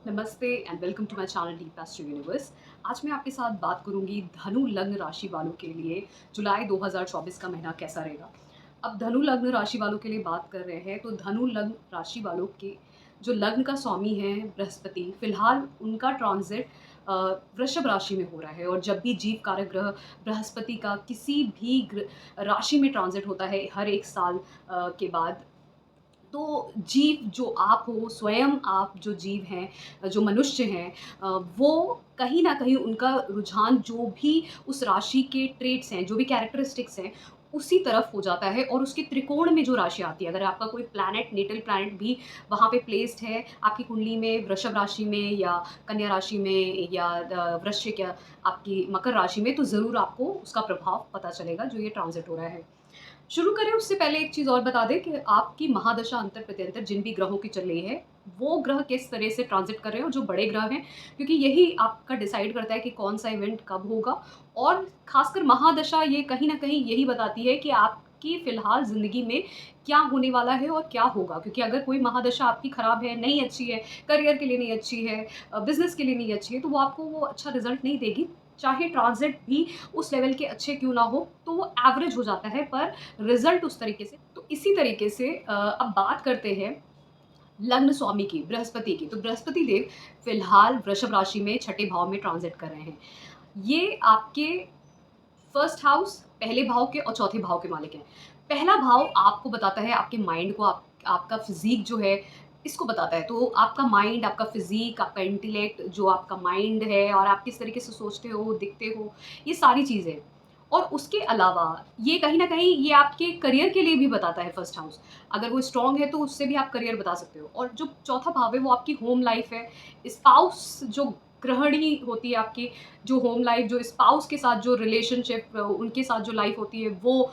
नमस्ते and welcome to my channel deep astro universe. आज मैं आपके साथ बात करूंगी धनु लग्न राशि वालों के लिए जुलाई 2024 का महीना कैसा रहेगा। अब धनु लग्न राशि वालों के लिए बात कर रहे हैं तो धनु लग्न राशि वालों के जो लग्न का स्वामी है बृहस्पति, फिलहाल उनका ट्रांजिट वृषभ राशि में हो रहा है। और जब भी जीव कारक ग्रह बृहस्पति का किसी भी राशि में ट्रांजिट होता है हर एक साल के बाद, तो जीव जो आप हो, स्वयं आप जो जीव हैं, जो मनुष्य हैं, वो कहीं न कहीं उनका रुझान जो भी उस राशि के ट्रेट्स हैं, जो भी कैरेक्टरिस्टिक्स हैं, उसी तरफ हो जाता है। और उसके त्रिकोण में जो राशि आती है, अगर आपका कोई प्लैनेट, नेटल प्लैनेट भी वहाँ पे प्लेस्ड है आपकी कुंडली में, वृषभ राशि में या कन्या राशि में या वृश्चिक या आपकी मकर राशि में, तो ज़रूर आपको उसका प्रभाव पता चलेगा जो ये ट्रांज़िट हो रहा है। शुरू करें उससे पहले एक चीज़ और बता दें कि आपकी महादशा अंतर प्रत्यंतर जिन भी ग्रहों की चल रही है, वो ग्रह किस तरह से ट्रांजिट कर रहे हैं और जो बड़े ग्रह हैं, क्योंकि यही आपका डिसाइड करता है कि कौन-सा इवेंट कब होगा। और खासकर महादशा ये कहीं न कहीं यही बताती है कि आपकी फ़िलहाल ज़िंदगी में क्या होने वाला है और क्या होगा। क्योंकि अगर कोई महादशा आपकी खराब है, नहीं अच्छी है, करियर के लिए नहीं अच्छी है, बिज़नेस के लिए नहीं अच्छी है, तो वो आपको वो अच्छा रिज़ल्ट नहीं देगी। चाहे ट्रांजिट भी उस लेवल के अच्छे क्यों ना हो, तो वो एवरेज हो जाता है, पर रिजल्ट उस तरीके से। तो इसी तरीके से अब बात करते हैं लग्न स्वामी की, बृहस्पति की। तो बृहस्पति देव फिलहाल वृषभ राशि में छठे भाव में ट्रांजिट कर रहे हैं। ये आपके फर्स्ट हाउस, पहले भाव के और चौथे भाव के मालिक हैं। पहला भाव आपको बताता है आपके माइंड को, आपका फिजिक जो है इसको बताता है। तो आपका माइंड, आपका फिजिक, आपका इंटेलेक्ट, जो आपका माइंड है और आप किस तरीके से सोचते हो, दिखते हो, ये सारी चीज़ें। और उसके अलावा ये कहीं न कहीं ये आपके करियर के लिए भी बताता है फर्स्ट हाउस। अगर वो स्ट्रॉन्ग है तो उससे भी आप करियर बता सकते हो। और जो चौथा भाव है वो आपकी होम लाइफ़ है। स्पाउस जो गृहिणी होती है आपकी, जो होम लाइफ़, जो स्पाउस के साथ जो रिलेशनशिप, उनके साथ जो लाइफ़ होती है वो।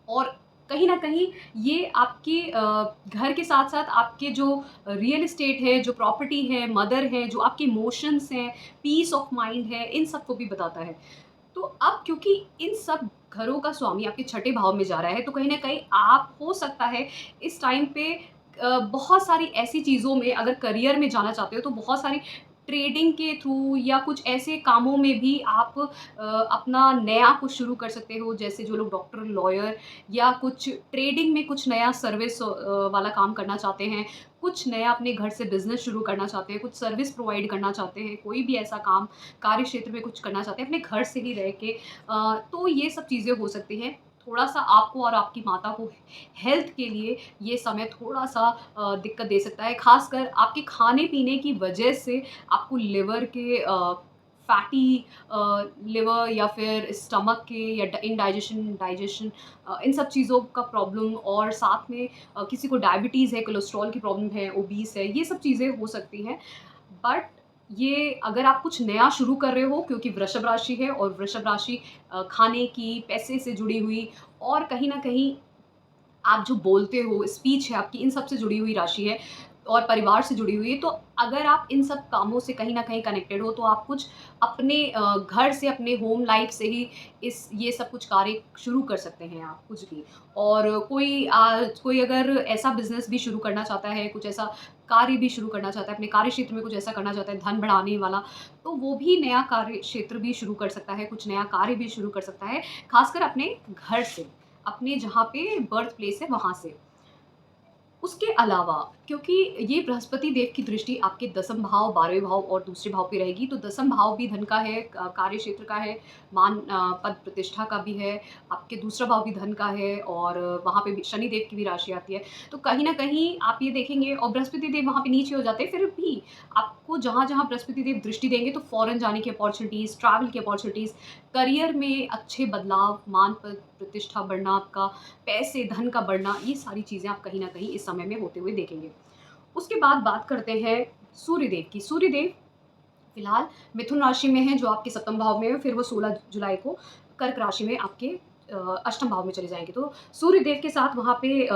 और कहीं न कहीं ये आपके घर के साथ-साथ आपके जो रियल एस्टेट है, जो प्रॉपर्टी है, मदर है, जो आपके इमोशंस हैं, पीस ऑफ माइंड है, इन सबको भी बताता है। तो अब क्योंकि इन सब घरों का स्वामी आपके छठे भाव में जा रहा है, तो कहीं न कहीं आप हो सकता है इस टाइम पे बहुत सारी ऐसी चीज़ों में, अगर करियर में जाना चाहते हो तो बहुत सारी ट्रेडिंग के थ्रू या कुछ ऐसे कामों में भी आप अपना नया कुछ शुरू कर सकते हो। जैसे जो लोग डॉक्टर, लॉयर या कुछ ट्रेडिंग में कुछ नया सर्विस वाला काम करना चाहते हैं, कुछ नया अपने घर से बिज़नेस शुरू करना चाहते हैं, कुछ सर्विस प्रोवाइड करना चाहते हैं, कोई भी ऐसा काम कार्य क्षेत्र में कुछ करना चाहते हैं अपने घर से ही रह के, तो ये सब चीज़ें हो सकती हैं। थोड़ा-सा आपको और आपकी माता को हेल्थ के लिए ये समय थोड़ा-सा दिक्कत दे सकता है। ख़ासकर आपके खाने-पीने की वजह से आपको लिवर के फैटी लिवर या फिर स्टमक के या इनडाइजेशन, डाइजेशन, इन सब चीज़ों का प्रॉब्लम। और साथ में किसी को डायबिटीज़ है, कोलेस्ट्रॉल की प्रॉब्लम है, ओबीस है, ये सब चीज़ें हो सकती हैं। बट ये अगर आप कुछ नया शुरू कर रहे हो, क्योंकि वृषभ राशि है और वृषभ राशि खाने की, पैसे से जुड़ी हुई और कहीं न कहीं आप जो बोलते हो, स्पीच है आपकी, इन सब से जुड़ी हुई राशि है और परिवार से जुड़ी हुई है। तो अगर आप इन सब कामों से कहीं न कहीं कनेक्टेड हो, तो आप कुछ अपने घर से, अपने होम लाइफ़ से ही ये सब कुछ कार्य शुरू कर सकते हैं आप, कुछ भी। और कोई अगर ऐसा बिज़नेस भी शुरू करना चाहता है, कुछ ऐसा कार्य भी शुरू करना चाहता है, अपने कार्य क्षेत्र में कुछ ऐसा करना चाहता है, धन बढ़ाने वाला, तो वो भी नया कार्य क्षेत्र भी शुरू कर सकता है, कुछ नया कार्य भी शुरू कर सकता है, ख़ासकर अपने घर से। अपने जहाँ पे बर्थ प्लेस है वहाँ से। उसके अलावा क्योंकि ये बृहस्पति देव की दृष्टि आपके दसम भाव, 12वें भाव और दूसरे भाव पे रहेगी, तो दसम भाव भी धन का है, कार्य क्षेत्र का है, पद प्रतिष्ठा का भी है, आपके दूसरा भाव भी धन का है और वहाँ पे भी शनि देव की भी राशि आती है। तो कहीं न कहीं आप ये देखेंगे, और बृहस्पति देव वहाँ पे नीचे हो जाते हैं, फिर भी आपको जहाँ-जहाँ बृहस्पति देव दृष्टि देंगे तो फ़ॉरेन जाने की अपॉर्च्युनिटीज़, ट्रैवल की अपॉर्च्युनिटीज़, करियर में अच्छे बदलाव, मान पद प्रतिष्ठा बढ़ना आपका, पैसे, धन का बढ़ना, ये सारी चीज़ें आप कहीं न कहीं इस समय में होते हुए देखेंगे। उसके बाद बात करते हैं सूर्यदेव की। सूर्यदेव फिलहाल मिथुन राशि में हैं, जो आपके सप्तम भाव में है, फिर वो 16 जुलाई को कर्क राशि में आपके अष्टम भाव में चले जाएँगे। तो सूर्यदेव के साथ वहाँ पे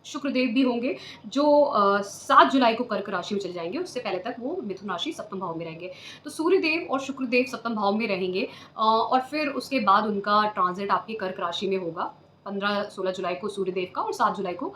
शुक्रदेव भी होंगे, जो 7 जुलाई को कर्क राशि में चले जाएँगे, उससे पहले तक वो मिथुन राशि सप्तम भाव में रहेंगे। तो सूर्यदेव और शुक्रदेव सप्तम भाव में रहेंगे और फिर उसके बाद उनका ट्रांज़िट आपकी कर्क राशि में होगा। 15-16 जुलाई को सूर्यदेव का और 7 जुलाई को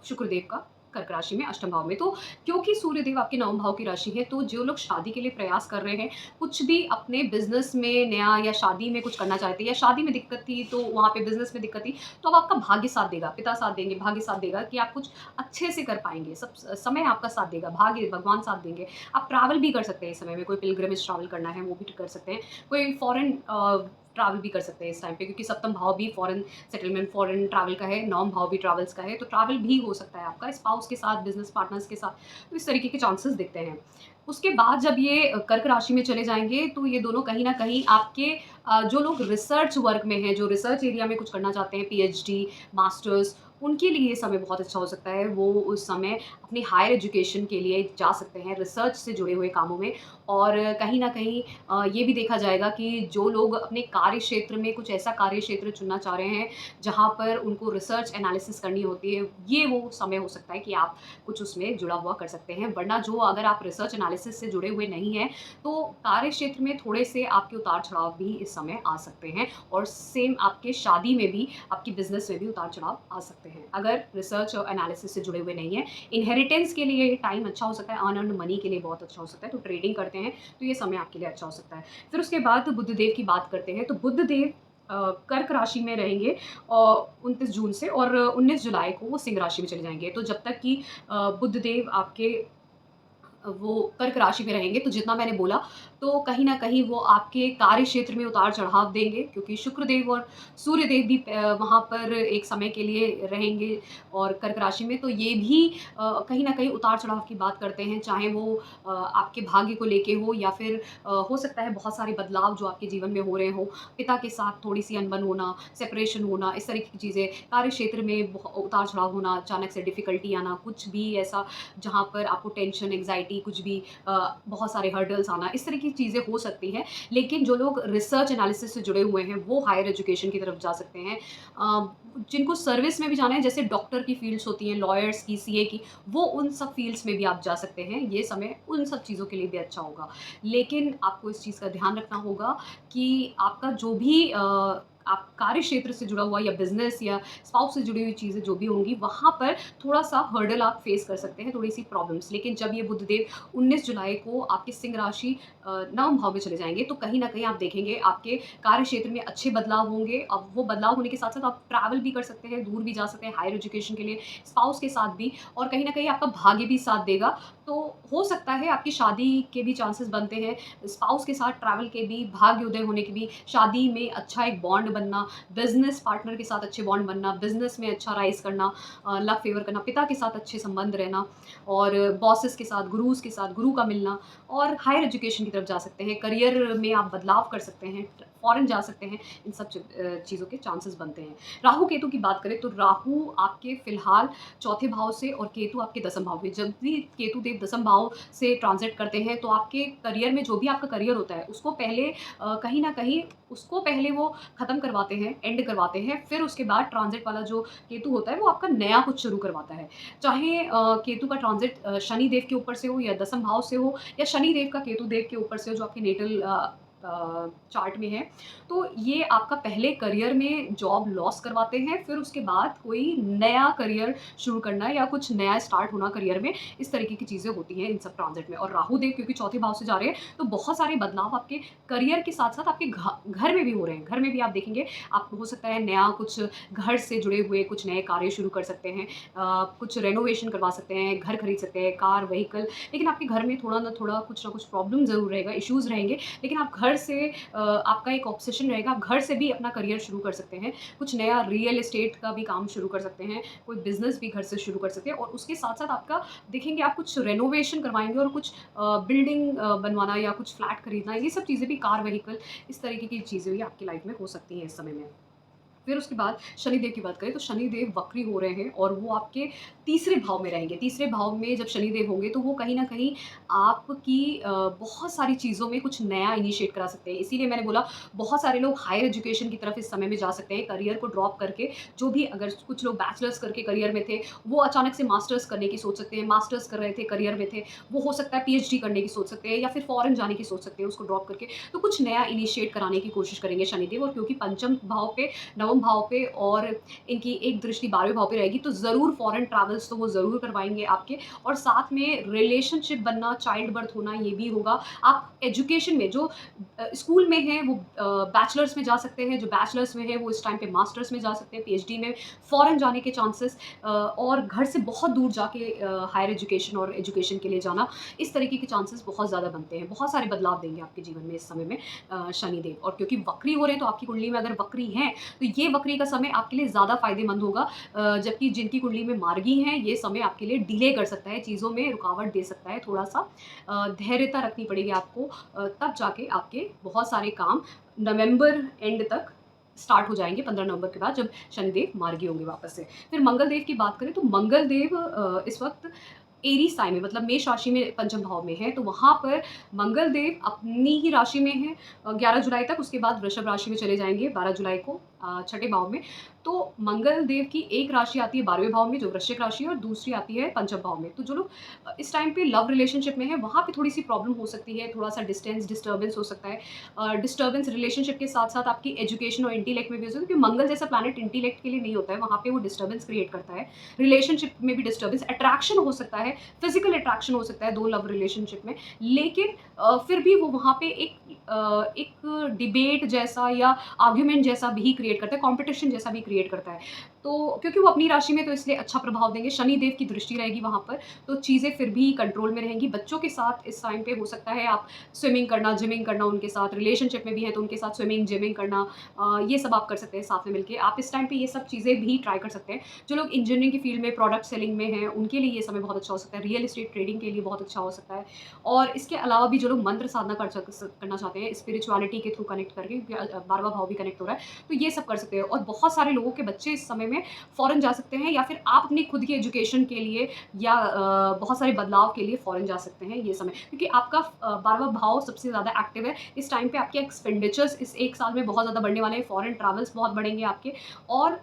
शुक्रदेव का कर्क राशि में अष्टम भाव में। तो क्योंकि सूर्यदेव आपके नवम भाव की राशि है, तो जो लोग शादी के लिए प्रयास कर रहे हैं, कुछ भी अपने बिजनेस में नया या शादी में कुछ करना चाहते हैं, या शादी में दिक्कत थी तो वहाँ पे बिजनेस में दिक्कत थी, तो अब आपका भाग्य साथ देगा, पिता साथ देंगे, भाग्य साथ देगा कि आप कुछ अच्छे से कर पाएंगे। सब समय आपका साथ देगा, भाग्य भगवान साथ देंगे। आप ट्रैवल भी कर सकते हैं इस समय में, कोई पिलग्रिमेज ट्रैवल करना है वो भी कर सकते हैं, कोई फॉरेन ट्रैवल भी कर सकते हैं इस टाइम पे, क्योंकि सप्तम भाव भी फॉरेन सेटलमेंट, फॉरेन ट्रैवल का है, नौम भाव भी ट्रैवल्स का है, तो ट्रैवल भी हो सकता है आपका स्पाउस के साथ, बिजनेस पार्टनर्स के साथ। तो इस तरीके के चांसेस दिखते हैं। उसके बाद जब ये कर्क राशि में चले जाएंगे, तो ये दोनों कहीं ना कहीं आपके जो लोग रिसर्च वर्क में हैं, जो रिसर्च एरिया में कुछ करना चाहते हैं, पीएचडी, मास्टर्स, उनके लिए ये समय बहुत अच्छा हो सकता है। वो उस समय अपनी हायर एजुकेशन के लिए जा सकते हैं, रिसर्च से जुड़े हुए कामों में। और कहीं ना कहीं ये भी देखा जाएगा कि जो लोग अपने कार्य क्षेत्र में कुछ ऐसा कार्य क्षेत्र चुनना चाह रहे हैं जहाँ पर उनको रिसर्च एनालिसिस करनी होती है, ये वो समय हो सकता है कि आप कुछ उसमें जुड़ा हुआ कर सकते हैं। वरना जो अगर आप रिसर्च एनालिसिस से जुड़े हुए नहीं हैं, तो कार्य क्षेत्र में थोड़े से आपके उतार चढ़ाव भी इस समय आ सकते हैं। और सेम आपके शादी में भी, आपकी बिजनेस में भी उतार चढ़ाव आ सकते हैं अगर रिसर्च और एनालिसिस से जुड़े हुए नहीं है। इनहेरिटेंस के लिए ये टाइम अच्छा हो सकता है, अर्न मनी के लिए बहुत अच्छा हो सकता है, तो ट्रेडिंग करते हैं तो ये समय आपके लिए अच्छा हो सकता है। फिर उसके बाद बुध देव की बात करते हैं, तो बुध देव कर्क राशि में रहेंगे और 29 जून से, और 19 जुलाई को वो सिंह राशि में चले जाएंगे। तो जब तक कि बुध देव आपके वो कर्क राशि में रहेंगे, तो जितना मैंने बोला, तो कहीं ना कहीं वो आपके कार्य क्षेत्र में उतार चढ़ाव देंगे, क्योंकि शुक्रदेव और सूर्यदेव भी वहाँ पर एक समय के लिए रहेंगे और कर्क राशि में। तो ये भी कहीं ना कहीं उतार चढ़ाव की बात करते हैं, चाहे वो आपके भाग्य को लेके हो, या फिर हो सकता है बहुत सारे बदलाव जो आपके जीवन में हो रहे हो, पिता के साथ थोड़ी सी अनबन होना, सेपरेशन होना, इस तरीके की चीज़ें, कार्य क्षेत्र में उतार चढ़ाव होना, अचानक से डिफिकल्टी आना, कुछ भी ऐसा जहाँ पर आपको टेंशन, एंग्जाइटी, कुछ भी बहुत सारे हर्डल्स आना, इस तरह की चीज़ें हो सकती हैं। लेकिन जो लोग रिसर्च एनालिसिस से जुड़े हुए हैं, वो हायर एजुकेशन की तरफ जा सकते हैं। जिनको सर्विस में भी जाना है, जैसे डॉक्टर की फील्ड्स होती हैं, लॉयर्स की, सीए की, वो उन सब फील्ड्स में भी आप जा सकते हैं। ये समय उन सब चीज़ों के लिए भी अच्छा होगा। लेकिन आपको इस चीज़ का ध्यान रखना होगा कि आपका जो भी आप कार्य क्षेत्र से जुड़ा हुआ, या बिजनेस या स्पाउस से जुड़ी हुई चीज़ें जो भी होंगी, वहाँ पर थोड़ा सा हर्डल आप फेस कर सकते हैं, थोड़ी सी प्रॉब्लम्स। लेकिन जब ये बुधदेव 19 जुलाई को आपके सिंह राशि नवम भाव में चले जाएंगे, तो कहीं ना कहीं आप देखेंगे आपके कार्य क्षेत्र में अच्छे बदलाव होंगे। अब वो बदलाव होने के साथ साथ आप ट्रैवल भी कर सकते हैं, दूर भी जा सकते हैं हायर एजुकेशन के लिए, स्पाउस के साथ भी, और कहीं ना कहीं आपका भाग्य भी साथ देगा। तो हो सकता है आपकी शादी के भी चांसेस बनते हैं, स्पाउस के साथ ट्रैवल के भी, भाग्य उदय होने की भी, शादी में अच्छा एक बॉन्ड बनना, बिजनेस पार्टनर के साथ अच्छे बॉन्ड बनना, बिजनेस में अच्छा राइज करना, लक फेवर करना, पिता के साथ अच्छे संबंध रहना, और बॉसेस के साथ, गुरुज के साथ गुरु का मिलना, और हायर एजुकेशन की तरफ जा सकते हैं, करियर में आप बदलाव कर सकते हैं, फॉरेन जा सकते हैं। इन सब चीज़ों के चांसेस बनते हैं। राहु केतु की बात करें, तो राहु आपके फिलहाल चौथे भाव से और केतु आपके दसम भाव में, जब भी केतु देव दसम भाव से ट्रांजिट करते हैं, तो आपके करियर में जो भी आपका करियर होता है, उसको पहले कहीं ना कहीं उसको पहले वो ख़त्म करवाते हैं, एंड करवाते हैं। फिर उसके बाद ट्रांजिट वाला जो केतु होता है, वो आपका नया कुछ शुरू करवाता है। चाहे केतु का ट्रांजिट शनि देव के ऊपर से हो, या दसम भाव से हो, या शनि देव का केतु देव के ऊपर से हो, जो आपके नेटल चार्ट में है, तो ये आपका पहले करियर में जॉब लॉस करवाते हैं, फिर उसके बाद कोई नया करियर शुरू करना या कुछ नया स्टार्ट होना करियर में, इस तरीके की चीज़ें होती हैं इन सब ट्रांजिट में। और राहु देव क्योंकि चौथे भाव से जा रहे हैं, तो बहुत सारे बदलाव आपके करियर के साथ साथ आपके घर में भी हो रहे हैं। घर में भी आप देखेंगे, आप हो सकता है नया कुछ घर से जुड़े हुए कुछ नए कार्य शुरू कर सकते हैं, कुछ रेनोवेशन करवा सकते हैं, घर खरीद सकते हैं, कार, व्हीकल। लेकिन आपके घर में थोड़ा ना कुछ प्रॉब्लम ज़रूर रहेगा, इश्यूज़ रहेंगे, लेकिन आप घर से आपका एक ऑब्सेशन रहेगा, आप घर से भी अपना करियर शुरू कर सकते हैं, कुछ नया रियल एस्टेट का भी काम शुरू कर सकते हैं, कोई बिजनेस भी घर से शुरू कर सकते हैं। और उसके साथ साथ आपका देखेंगे, आप कुछ रेनोवेशन करवाएंगे, और कुछ बिल्डिंग बनवाना या कुछ फ्लैट खरीदना, ये सब चीज़ें भी, कार, व्हीकल, इस तरीके की चीज़ें भी आपकी लाइफ में हो सकती हैं इस समय में। फिर उसके बाद शनिदेव की बात करें, तो शनिदेव वक्री हो रहे हैं, और वो आपके तीसरे भाव में रहेंगे। तीसरे भाव में जब शनिदेव होंगे, तो वो कहीं ना कहीं आपकी बहुत सारी चीज़ों में कुछ नया इनिशिएट करा सकते हैं। इसीलिए मैंने बोला, बहुत सारे लोग हायर एजुकेशन की तरफ इस समय में जा सकते हैं, करियर को ड्रॉप करके। जो भी, अगर कुछ लोग बैचलर्स करके करियर में थे, वो अचानक से मास्टर्स करने की सोच सकते हैं, मास्टर्स कर रहे थे, करियर में थे, वो हो सकता है पीएचडी करने की सोच सकते हैं, या फिर फॉरेन जाने की सोच सकते हैं, उसको ड्रॉप करके। तो कुछ नया इनिशिएट कराने की कोशिश करेंगे शनिदेव। और क्योंकि पंचम भाव पे नवम 9वें भाव पे और इनकी एक दृष्टि 12वें भाव पे रहेगी, तो ज़रूर फॉरेन ट्रैवल्स तो वो ज़रूर करवाएँगे आपके, और साथ में रिलेशनशिप बनना, चाइल्ड बर्थ होना, ये भी होगा। आप एजुकेशन में जो स्कूल में हैं वो बैचलर्स में जा सकते हैं, जो बैचलर्स में हैं वो इस टाइम पे मास्टर्स में जा सकते हैं, पीएचडी में, फॉरेन जाने के चांसेस, और घर से बहुत दूर जाके हायर एजुकेशन और एजुकेशन के लिए जाना, इस तरीके के चांसेस बहुत ज़्यादा बनते हैं। बहुत सारे बदलाव देंगे आपके जीवन में इस समय में शनिदेव, और क्योंकि वक्री हो रहे हैं तो आपकी कुंडली में अगर वक्री हैं तो ये वक्री का समय आपके लिए ज़्यादा फायदेमंद होगा, जबकि जिनकी कुंडली में मार्गी हैं ये समय आपके लिए डिले कर सकता है, चीज़ों में रुकावट दे सकता है, थोड़ा सा धैर्यता रखनी पड़ेगी आपको, तब जाके आपके बहुत सारे काम नवंबर एंड तक स्टार्ट हो जाएंगे, 15 नवंबर के बाद जब शनिदेव मार्गी होंगे वापस से। फिर मंगल देव की बात करें तो मंगल देव इस वक्त एरीज साइन में, मतलब मेष राशि में पंचम भाव में है, तो वहाँ पर मंगल देव अपनी ही राशि में है 11 जुलाई तक, उसके बाद वृषभ राशि में चले जाएंगे 12 जुलाई को छठे भाव में। तो मंगल देव की एक राशि आती है 12वें भाव में जो वृश्चिक राशि है, और दूसरी आती है पंचम भाव में। तो जो लोग इस टाइम पे लव रिलेशनशिप में है वहाँ पे थोड़ी सी प्रॉब्लम हो सकती है, थोड़ा सा डिस्टर्बेंस हो सकता है। डिस्टर्बेंस रिलेशनशिप के साथ साथ आपकी एजुकेशन और इंटेलेक्ट में भी हो सकता है, क्योंकि मंगल जैसा प्लैनेट इंटेलेक्ट के लिए नहीं होता है, वहाँ पे वो डिस्टर्बेंस क्रिएट करता है। रिलेशनशिप में भी डिस्टर्बेंस, अट्रैक्शन हो सकता है, फिजिकल अट्रैक्शन हो सकता है दो लव रिलेशनशिप में, लेकिन फिर भी वो वहाँ पे एक डिबेट जैसा या आर्ग्यूमेंट जैसा भी क्रिएट करता है, कॉम्पिटिशन जैसा भी क्रिएट करता है। तो क्योंकि वो अपनी राशि में, तो इसलिए अच्छा प्रभाव देंगे। शनि देव की दृष्टि रहेगी वहाँ पर, तो चीज़ें फिर भी कंट्रोल में रहेंगी। बच्चों के साथ इस टाइम पे हो सकता है आप स्विमिंग करना, जिमिंग करना उनके साथ, रिलेशनशिप में भी है तो उनके साथ स्विमिंग, जिमिंग करना, ये सब आप कर सकते हैं साथ में मिलके। आप इस टाइम पे ये सब चीज़ें भी ट्राई कर सकते हैं। जो लोग इंजीनियरिंग की फील्ड में, प्रोडक्ट सेलिंग में हैं, उनके लिए ये समय बहुत अच्छा हो सकता है। रियल एस्टेट ट्रेडिंग के लिए बहुत अच्छा हो सकता है। और इसके अलावा भी जो लोग मंत्र साधना करना चाहते हैं स्पिरिचुअलिटी के थ्रू कनेक्ट करके, क्योंकि 12वां भाव भी कनेक्ट हो रहा है, तो ये सब कर सकते हैं। और बहुत सारे लोगों के बच्चे इस समय में फॉरेन जा सकते हैं, या फिर आप अपनी खुद की एजुकेशन के लिए या बहुत सारे बदलाव के लिए फॉरेन जा सकते हैं ये समय, क्योंकि आपका 12वां भाव सबसे ज़्यादा एक्टिव है इस टाइम पे। आपके एक्सपेंडिचर्स इस एक साल में बहुत ज़्यादा बढ़ने वाले हैं, फॉरेन ट्रैवल्स बहुत बढ़ेंगे आपके, और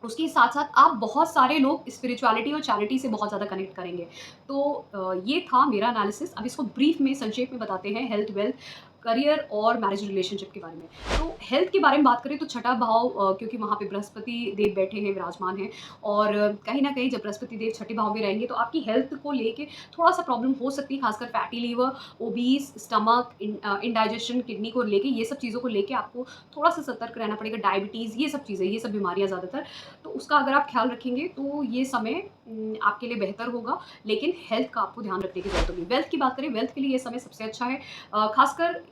उसके साथ साथ आप बहुत सारे लोग स्पिरिचुअलिटी और चैरिटी से बहुत ज़्यादा कनेक्ट करेंगे। तो ये था मेरा एनालिसिस। अब इसको ब्रीफ में, संक्षेप में बताते हैं हेल्थ, वेल्थ, करियर और मैरिज रिलेशनशिप के बारे में। तो हेल्थ के बारे में बात करें तो छठा भाव, क्योंकि वहाँ पे बृहस्पति देव बैठे हैं, विराजमान हैं, और कहीं ना कहीं जब बृहस्पति देव छठे भाव में रहेंगे तो आपकी हेल्थ को लेके थोड़ा सा प्रॉब्लम हो सकती है, खासकर fatty liver, obese, stomach, indigestion, kidney को लेके, ये सब चीज़ों को लेके आपको थोड़ा सा सतर्क रहना पड़ेगा। डायबिटीज़, ये सब चीज़ें, ये सब बीमारियाँ ज़्यादातर, तो उसका अगर आप ख्याल रखेंगे तो ये समय आपके लिए बेहतर होगा, लेकिन हेल्थ का आपको ध्यान रखने की जरूरत होगी। वेल्थ की बात करें, वेल्थ के लिए ये समय सबसे अच्छा है, खासकर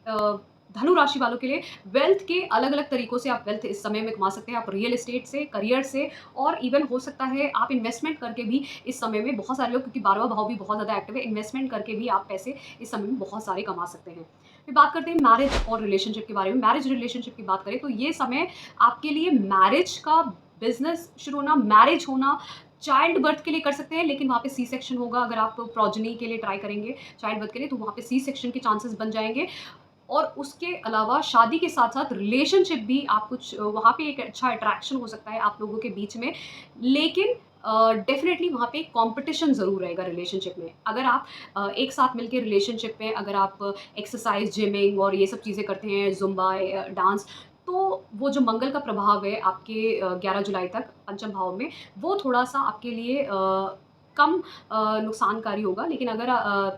धनु राशि वालों के लिए। वेल्थ के अलग अलग तरीकों से आप वेल्थ इस समय में कमा सकते हैं। आप रियल एस्टेट से, करियर से, और इवन हो सकता है आप इन्वेस्टमेंट करके भी इस समय में, बहुत सारे लोग, क्योंकि 12वां भाव भी बहुत ज़्यादा एक्टिव है, इन्वेस्टमेंट करके भी आप पैसे इस समय में बहुत सारे कमा सकते हैं। फिर बात करते हैं मैरिज और रिलेशनशिप के बारे में। मैरिज रिलेशनशिप की बात करें तो ये समय आपके लिए मैरिज का बिजनेस शुरू होना, मैरिज होना, चाइल्ड बर्थ के लिए कर सकते हैं, लेकिन वहाँ पे सी सेक्शन होगा। अगर आप प्रोजनी के लिए ट्राई करेंगे चाइल्ड बर्थ के लिए, तो वहाँ पे सी सेक्शन के चांसेस बन जाएंगे। और उसके अलावा शादी के साथ साथ रिलेशनशिप भी आप कुछ, वहाँ पे एक अच्छा अट्रैक्शन हो सकता है आप लोगों के बीच में, लेकिन डेफिनेटली वहाँ पे कंपटीशन ज़रूर रहेगा रिलेशनशिप में। अगर आप एक साथ मिलकर रिलेशनशिप में, अगर आप एक्सरसाइज, जिमिंग और ये सब चीज़ें करते हैं, जुम्बा, डांस, तो वो जो मंगल का प्रभाव है आपके 11 जुलाई तक पंचम भाव में, वो थोड़ा सा आपके लिए कम नुकसानकारी होगा। लेकिन अगर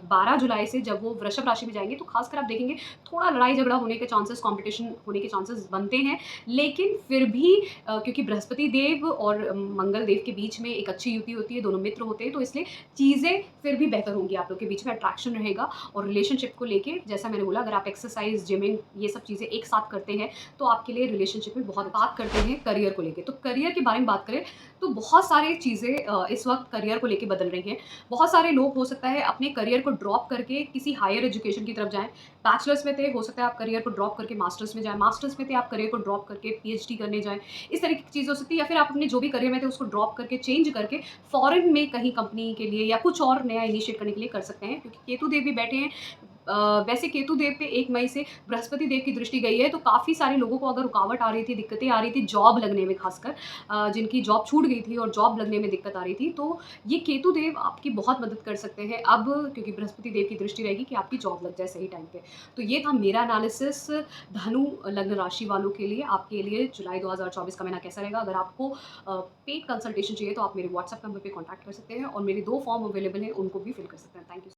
12 जुलाई से जब वो वृषभ राशि में जाएंगे तो खासकर आप देखेंगे थोड़ा लड़ाई झगड़ा होने के चांसेस, कंपटीशन होने के चांसेस बनते हैं, लेकिन फिर भी क्योंकि बृहस्पति देव और मंगल देव के बीच में एक अच्छी युति होती है, दोनों मित्र होते हैं, तो इसलिए चीज़ें फिर भी बेहतर होंगी, आप लोग के बीच में अट्रैक्शन रहेगा। और रिलेशनशिप को लेके, जैसा मैंने बोला, अगर आप एक्सरसाइज, जिमिंग, ये सब चीज़ें एक साथ करते हैं तो आपके लिए रिलेशनशिप में बहुत। बात करते हैं करियर को लेके, तो करियर के बारे में बात करें तो बहुत सारी चीज़ें इस वक्त करियर को लेके बदल रही हैं। बहुत सारे लोग हो सकता है अपने करियर को ड्रॉप करके किसी हायर एजुकेशन की तरफ जाएं। बैचलर्स में थे, हो सकता है आप करियर को ड्रॉप करके मास्टर्स में जाएं, मास्टर्स में थे आप करियर को ड्रॉप करके पीएचडी करने जाएं। इस तरह की चीज़ हो सकती है, या फिर आप अपने जो भी करियर में थे उसको ड्रॉप करके, चेंज करके फॉरेन में कहीं कंपनी के लिए या कुछ और नया इनिशिएट करने के लिए कर सकते हैं, क्योंकि केतु देव भी बैठे हैं वैसे केतु देव पे 1 मई से बृहस्पति देव की दृष्टि गई है, तो काफ़ी सारे लोगों को अगर रुकावट आ रही थी, दिक्कतें आ रही थी जॉब लगने में ख़ासकर, जिनकी जॉब छूट गई थी और जॉब लगने में दिक्कत आ रही थी, तो ये केतु देव आपकी बहुत मदद कर सकते हैं अब, क्योंकि बृहस्पति देव की दृष्टि रहेगी कि आपकी जॉब लग जाए सही टाइम पे। तो ये था मेरा एनालिसिस धनु लग्न राशि वालों के लिए, आपके लिए जुलाई 2024 का महीना कैसा रहेगा। अगर आपको पेड कंसल्टेशन चाहिए तो आप मेरे व्हाट्सएप नंबर पे कॉन्टैक्ट कर सकते हैं और मेरे 2 फॉर्म अवेलेबल हैं, उनको भी फिल कर सकते हैं। Thank you.